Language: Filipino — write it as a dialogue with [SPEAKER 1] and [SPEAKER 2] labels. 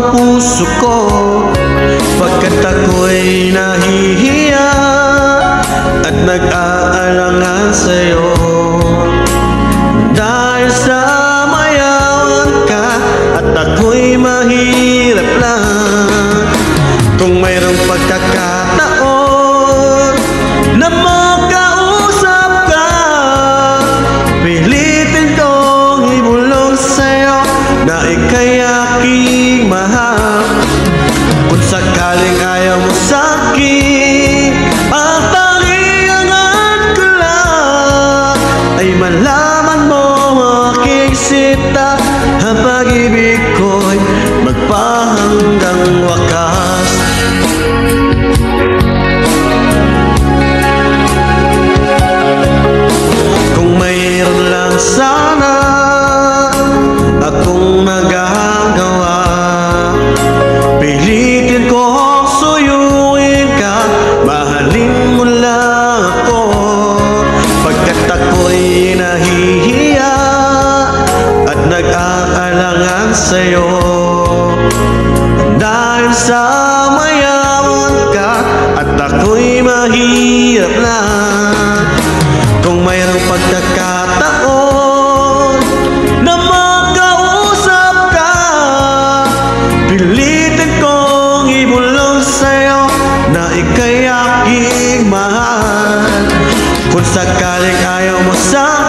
[SPEAKER 1] ang puso ko, pagkat ako'y nahihiya at nag-aalangan sa'yo. Dahil sa mayaman ka at ako'y mahirap lang, kung mayroong pagkakataon na makausap ka, pilitin kong ibulong sa'yo na ika'y aking mahal. Kung sakaling ayaw mo sa'kin, ang tanging hangad ko lang ay malaman mo aking sinta, ang pag-ibig ko'y magpahanggang wakas. Kung mayroon lang sana akong nagagawa, pilitin kong suyuin ka, mahalin mo lang ako, pagkat ako'y nahihiya at nag-aalangan sa'yo. Dahil sa mayaman ka at ako'y mahirap lang, kung mayroong pagkakataon na makausap ka, pilitin kong ibulong sa'yo na ika'y aking mahal. Kung sakaling ayaw mo sa